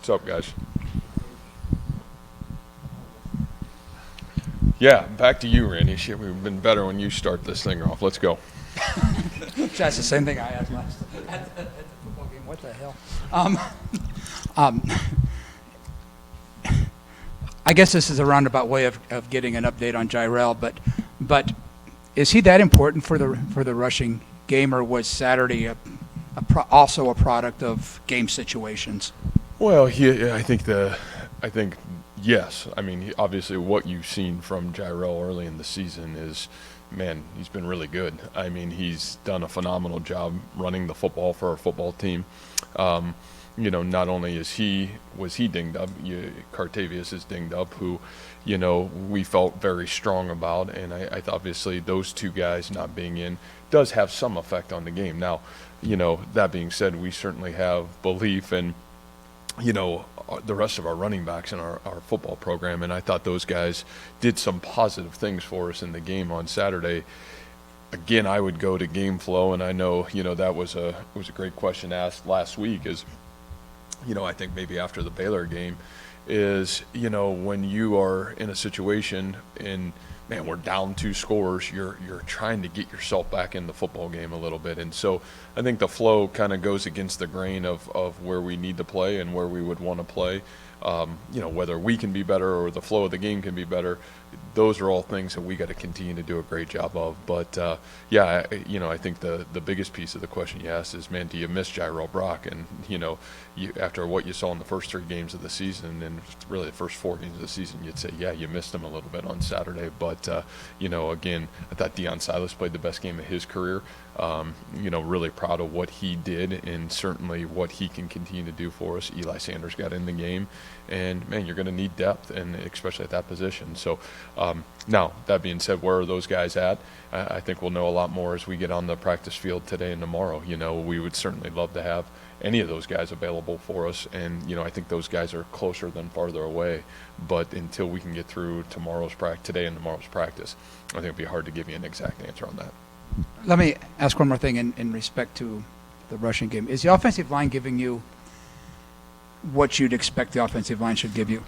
What's up, guys? Yeah, back to you, Randy. Shit, we've been better when you start this thing off. Let's go. That's the same thing I asked last at the football game. What the hell? I guess this is a roundabout way of getting an update on Gyro, but is he that important for the rushing game, or was Saturday also a product of game situations? Well, I think yes. I mean, obviously, what you've seen from Gyro early in the season is, man, he's been really good. I mean, he's done a phenomenal job running the football for our football team. Not only was he dinged up, Cartavius is dinged up, who, we felt very strong about, and I obviously those two guys not being in does have some effect on the game. Now, that being said, we certainly have belief in, the rest of our running backs in our football program, and I thought those guys did some positive things for us in the game on Saturday. Again, I would go to game flow, and I know, that was a great question asked last week is, I think maybe after the Baylor game is, when you are in a situation and, man, we're down 2 scores, you're trying to get yourself back in the football game a little bit. And so I think the flow kind of goes against the grain of where we need to play and where we would want to play. Whether we can be better or the flow of the game can be better, those are all things that we got to continue to do a great job of. But, I think the biggest piece of the question you asked is, man, do you miss Gyro Brock? And, after what you saw in the first 3 games of the season and really the first 4 games of the season, you'd say, yeah, you missed him a little bit on Saturday. But, again, I thought Deion Silas played the best game of his career. Really proud of what he did and certainly what he can continue to do for us. Eli Sanders got in the game, and, man, you're going to need depth, and especially at that position. So now, that being said, where are those guys at? I think we'll know a lot more as we get on the practice field today and tomorrow. We would certainly love to have any of those guys available for us, and I think those guys are closer than farther away. But until we can get through today and tomorrow's practice, I think it'd be hard to give you an exact answer on that. Let me ask one more thing in respect to the rushing game. Is the offensive line giving you what you'd expect the offensive line should give you?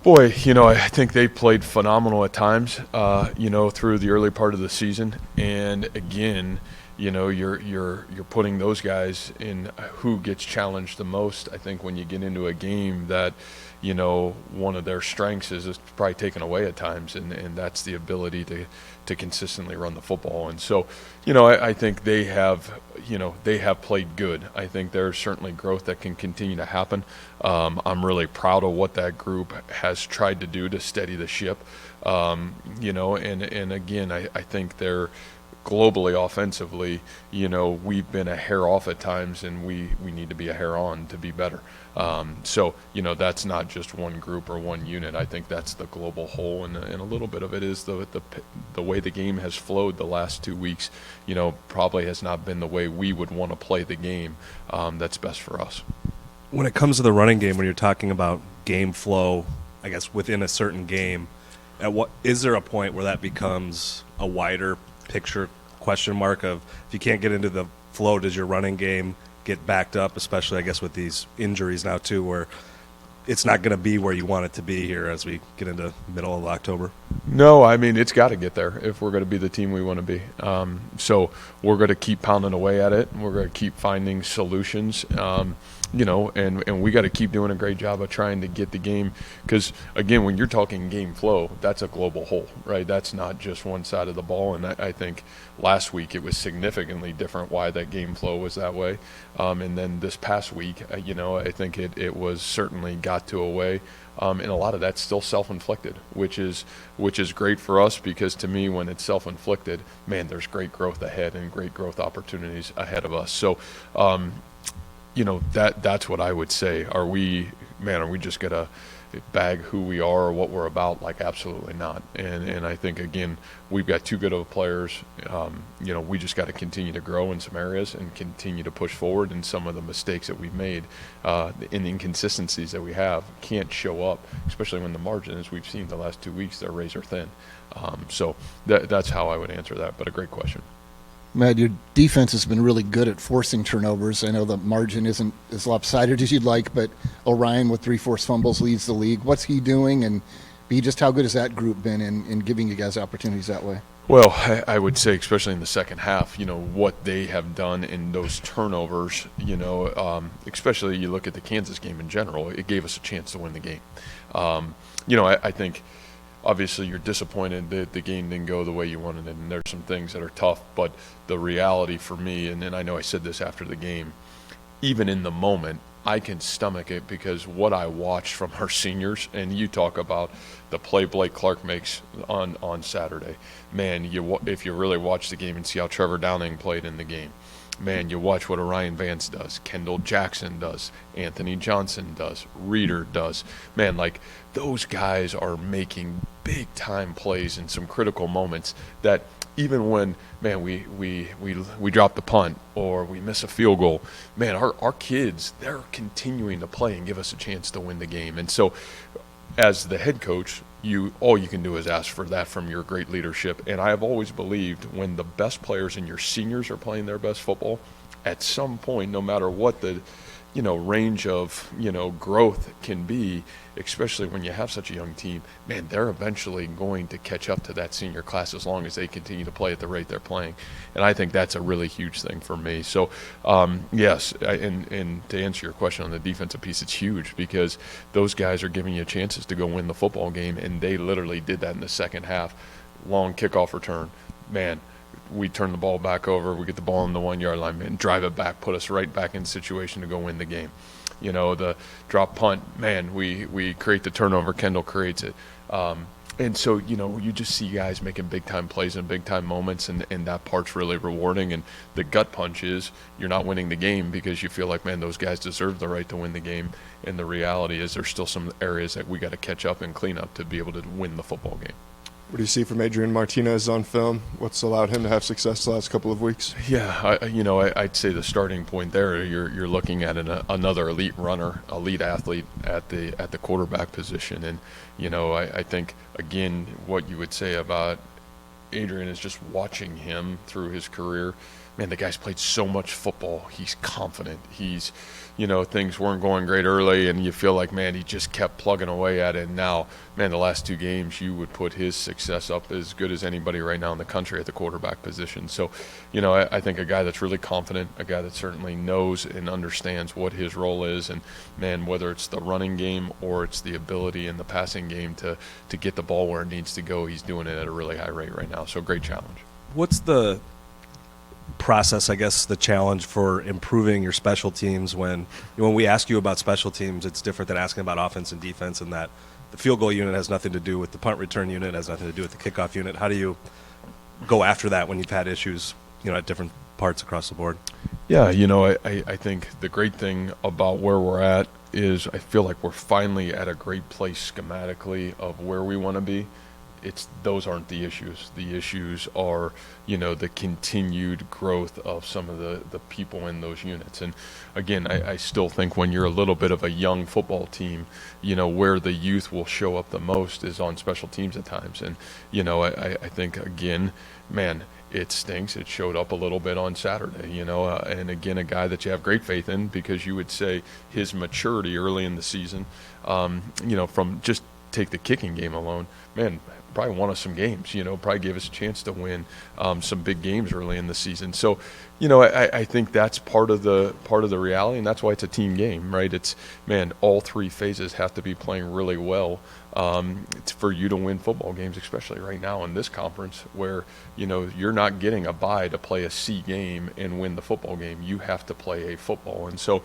Boy, I think they played phenomenal at times, through the early part of the season. And again, you're putting those guys in who gets challenged the most. I think when you get into a game that, one of their strengths is probably taken away at times, and that's the ability to consistently run the football. And so, I think they have played good. I think there's certainly growth that can continue to happen. I'm really proud of what that group has tried to do to steady the ship. And again, I think they're globally offensively, we've been a hair off at times, and we need to be a hair on to be better. So that's not just one group or one unit. I think that's the global whole, and a little bit of it is the way the game has flowed the last 2 weeks. Probably has not been the way we would want to play the game. That's best for us. When it comes to the running game, when you're talking about game flow, I guess within a certain game, is there a point where that becomes a wider picture question mark of, if you can't get into the flow, does your running game get backed up, especially I guess with these injuries now too, where it's not going to be where you want it to be here as we get into middle of October? No, I mean, it's got to get there if we're going to be the team we want to be. So we're going to keep pounding away at it. We're going to keep finding solutions. And we got to keep doing a great job of trying to get the game, because again, when you're talking game flow, that's a global whole, right? That's not just one side of the ball. And I think last week it was significantly different why that game flow was that way. And then this past week, I think it was certainly got to a way. And a lot of that's still self-inflicted, which is great for us, because to me, when it's self-inflicted, man, there's great growth ahead and great growth opportunities ahead of us. So, that's what I would say. Are we just gonna bag who we are or what we're about? Like, absolutely not. And I think, again, we've got too good of players. We just got to continue to grow in some areas and continue to push forward. And some of the mistakes that we've made, and the inconsistencies that we have, can't show up, especially when the margin, as we've seen the last 2 weeks, they're razor thin. So that's how I would answer that. But a great question. Matt, your defense has been really good at forcing turnovers. I know the margin isn't as lopsided as you'd like, but Orion with 3 forced fumbles leads the league. What's he doing? And B, just how good has that group been in giving you guys opportunities that way? Well, I would say, especially in the second half, what they have done in those turnovers, especially you look at the Kansas game in general, it gave us a chance to win the game. I think obviously you're disappointed that the game didn't go the way you wanted it, and there's some things that are tough, but the reality for me, and I know I said this after the game, even in the moment, I can stomach it because what I watched from our seniors, and you talk about the play Blake Clark makes on Saturday. Man, if you really watch the game and see how Trevor Downing played in the game, man, you watch what Orion Vance does, Kendall Jackson does, Anthony Johnson does, Reeder does. Man, like those guys are making big-time plays in some critical moments that even when, man, we drop the punt or we miss a field goal, man, our kids, they're continuing to play and give us a chance to win the game. And so as the head coach, all you can do is ask for that from your great leadership. And I have always believed when the best players and your seniors are playing their best football, at some point, no matter what the range of growth can be, especially when you have such a young team, man, they're eventually going to catch up to that senior class as long as they continue to play at the rate they're playing. And I think that's a really huge thing for me. So yes, and to answer your question on the defensive piece, it's huge because those guys are giving you chances to go win the football game, and they literally did that in the second half. Long kickoff return, man, we turn the ball back over, we get the ball on the 1 yard line, and drive it back, put us right back in situation to go win the game. The drop punt, man, we create the turnover, Kendall creates it. And so, you just see guys making big-time plays in big-time moments, and that part's really rewarding. And the gut punch is you're not winning the game because you feel like, man, those guys deserve the right to win the game. And the reality is there's still some areas that we got to catch up and clean up to be able to win the football game. What do you see from Adrian Martinez on film? What's allowed him to have success the last couple of weeks? Yeah, I'd say the starting point there, you're looking at another elite runner, elite athlete at the quarterback position. And, I think, again, what you would say about Adrian is just watching him through his career. Man, the guy's played so much football. He's confident. He's, things weren't going great early, and you feel like, man, he just kept plugging away at it. And now, man, the last 2 games, you would put his success up as good as anybody right now in the country at the quarterback position. So, I think a guy that's really confident, a guy that certainly knows and understands what his role is. And, man, whether it's the running game or it's the ability in the passing game to get the ball where it needs to go, he's doing it at a really high rate right now. So, great challenge. What's the process, I guess, the challenge for improving your special teams when we ask you about special teams, it's different than asking about offense and defense, and that the field goal unit has nothing to do with the punt return unit, has nothing to do with the kickoff unit. How do you go after that when you've had issues, at different parts across the board? Yeah, I think the great thing about where we're at is I feel like we're finally at a great place schematically of where we want to be. Those aren't the issues. The issues are, the continued growth of some of the people in those units. And again, I still think when you're a little bit of a young football team, where the youth will show up the most is on special teams at times. And, I think, again, man, it stinks. It showed up a little bit on Saturday, and again, a guy that you have great faith in because you would say his maturity early in the season, from just take the kicking game alone, man, probably won us some games, probably gave us a chance to win some big games early in the season. So, I think that's part of the reality, and that's why it's a team game, right? It's, man, all 3 phases have to be playing really well it's for you to win football games, especially right now in this conference where, you're not getting a bye to play a C game and win the football game. You have to play a football. And so,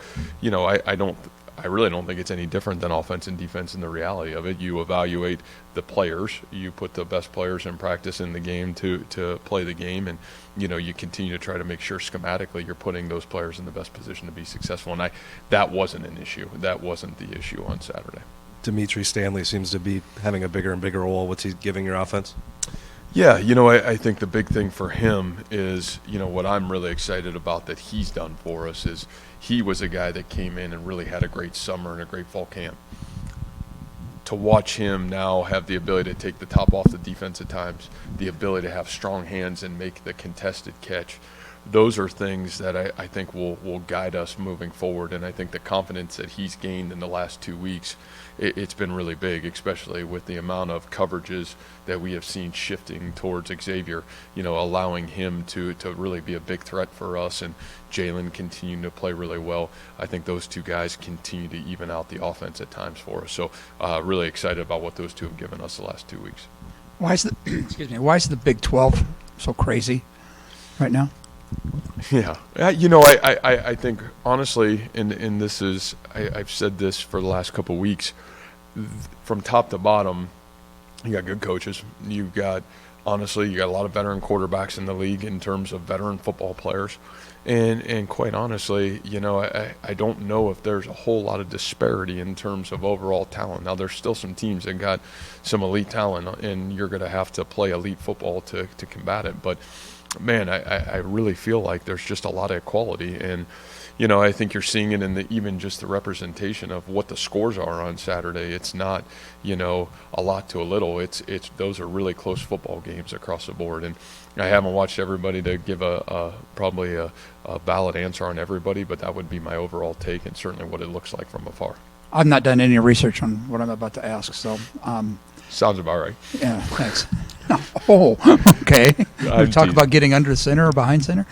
I really don't think it's any different than offense and defense in the reality of it. You evaluate the players. You put the best players in practice in the game to play the game, and, you continue to try to make sure schematically you're putting those players in the best position to be successful. And that wasn't an issue. That wasn't the issue on Saturday. Dimitri Stanley seems to be having a bigger and bigger role. What's he giving your offense? Yeah, I think the big thing for him is, what I'm really excited about that he's done for us is he was a guy that came in and really had a great summer and a great fall camp. To watch him now have the ability to take the top off the defense at times, the ability to have strong hands and make the contested catch, those are things that I think will guide us moving forward. And I think the confidence that he's gained in the last 2 weeks, it's been really big, especially with the amount of coverages that we have seen shifting towards Xavier, allowing him to really be a big threat for us, and Jalen continuing to play really well. I think those two guys continue to even out the offense at times for us. So really excited about what those two have given us the last 2 weeks. Why is why is the Big 12 so crazy right now? Yeah, I think honestly, and this is I've said this for the last couple of weeks, from top to bottom, you got good coaches. You got a lot of veteran quarterbacks in the league in terms of veteran football players, and quite honestly, I don't know if there's a whole lot of disparity in terms of overall talent. Now there's still some teams that got some elite talent, and you're going to have to play elite football to combat it, but. Man, I really feel like there's just a lot of equality, and I think you're seeing it in even just the representation of what the scores are on Saturday. It's not a lot to a little. It's those are really close football games across the board, and I haven't watched everybody to give probably a valid answer on everybody, but that would be my overall take, and certainly what it looks like from afar. I've not done any research on what I'm about to ask, so. Sounds about right. Yeah, thanks. Oh, okay. We're talking about getting under center or behind center.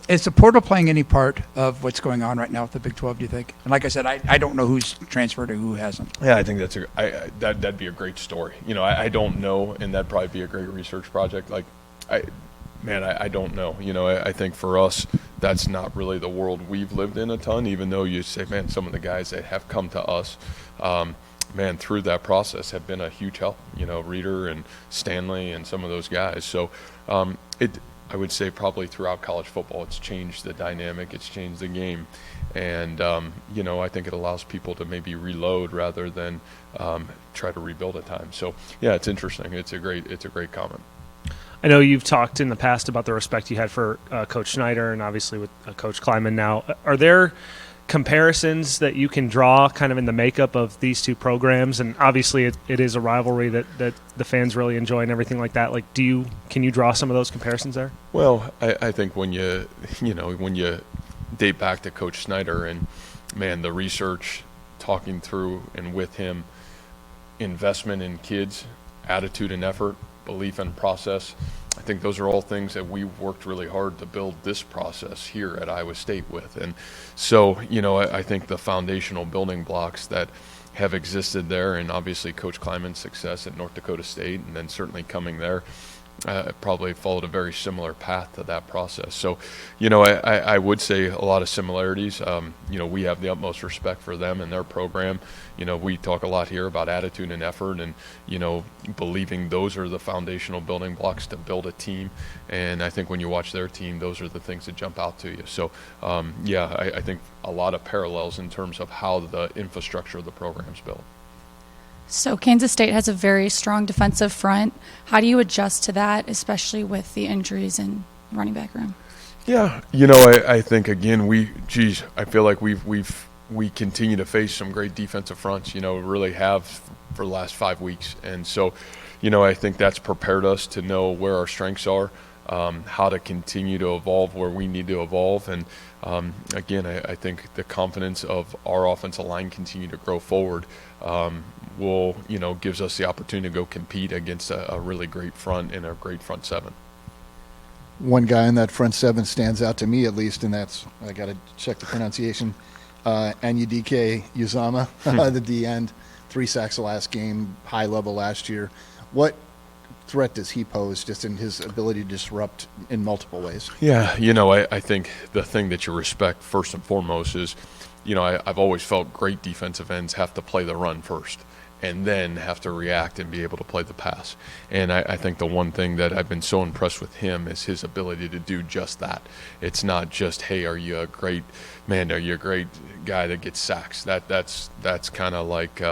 Is the portal playing any part of what's going on right now with the Big 12, do you think? And like I said, I don't know who's transferred or who hasn't. Yeah, I think that'd be a great story. I don't know, and that'd probably be a great research project. I don't know. I think for us, that's not really the world we've lived in a ton, even though you say, man, some of the guys that have come to us, through that process have been a huge help, Reeder and Stanley and some of those guys. So I would say probably throughout college football, it's changed the dynamic, it's changed the game. And, I think it allows people to maybe reload rather than try to rebuild at times. So, yeah, it's interesting. It's a great comment. I know you've talked in the past about the respect you had for Coach Schneider and obviously with Coach Kleiman now. Are there comparisons that you can draw kind of in the makeup of these two programs? And obviously it is a rivalry that the fans really enjoy and everything like that. Can you draw some of those comparisons there? Well, I think when you date back to Coach Schneider and, man, the research, talking through and with him, investment in kids, attitude and effort, belief and process, I think those are all things that we've worked really hard to build this process here at Iowa State with. And so, I think the foundational building blocks that have existed there, and obviously Coach Kleiman's success at North Dakota State, and then certainly coming there, probably followed a very similar path to that process. So, I would say a lot of similarities. We have the utmost respect for them and their program. We talk a lot here about attitude and effort and, believing those are the foundational building blocks to build a team. And I think when you watch their team, those are the things that jump out to you. So, I think a lot of parallels in terms of how the infrastructure of the program's built. So Kansas State has a very strong defensive front. How do you adjust to that, especially with the injuries in running back room? Yeah, I think again I feel like we continue to face some great defensive fronts. Really have for the last 5 weeks, and so I think that's prepared us to know where our strengths are, how to continue to evolve where we need to evolve, and again, I think the confidence of our offensive line continue to grow forward. Gives us the opportunity to go compete against a really great front and a great front seven. One guy in that front seven stands out to me, at least, and that's, I got to check the pronunciation, Anyudike Usama, the D-end, 3 sacks the last game, high level last year. What threat does he pose just in his ability to disrupt in multiple ways? Yeah, I think the thing that you respect first and foremost is, I've always felt great defensive ends have to play the run first and then have to react and be able to play the pass. And I think the one thing that I've been so impressed with him is his ability to do just that. It's not just, hey, are you a great guy that gets sacks? That's kind of like,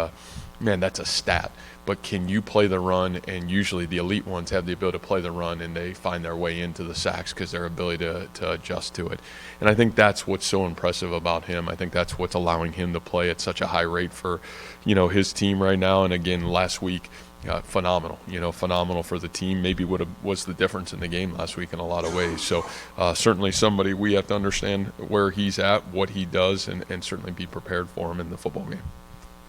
that's a stat. But can you play the run? And usually the elite ones have the ability to play the run, and they find their way into the sacks because their ability to adjust to it. And I think that's what's so impressive about him. I think that's what's allowing him to play at such a high rate for, his team right now. And again, last week, phenomenal. Phenomenal for the team. Maybe was the difference in the game last week in a lot of ways. So certainly somebody we have to understand where he's at, what he does, and certainly be prepared for him in the football game.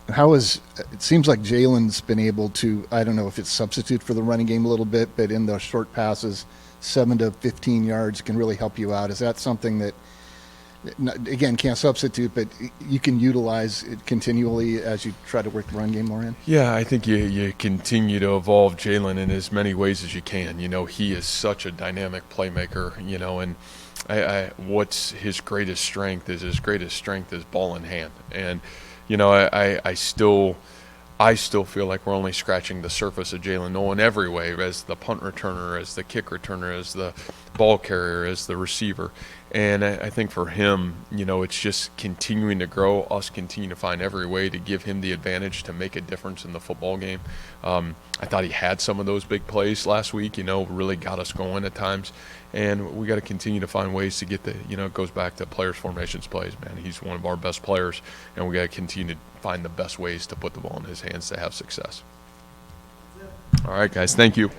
It seems like Jalen's been able to, I don't know if it's substitute for the running game a little bit, but in the short passes, 7 to 15 yards can really help you out. Is that something that, again, can't substitute, but you can utilize it continually as you try to work the run game more in? Yeah, I think you continue to evolve Jalen in as many ways as you can. He is such a dynamic playmaker, and what's his greatest strength is ball in hand. And I still feel like we're only scratching the surface of Jalen Noel in every way, as the punt returner, as the kick returner, as the ball carrier, as the receiver. And I think for him, it's just continuing to grow, us continue to find every way to give him the advantage to make a difference in the football game. I thought he had some of those big plays last week, really got us going at times. And we got to continue to find ways to get it goes back to players' formations plays, man. He's one of our best players, and we got to continue to find the best ways to put the ball in his hands to have success. All right, guys, thank you.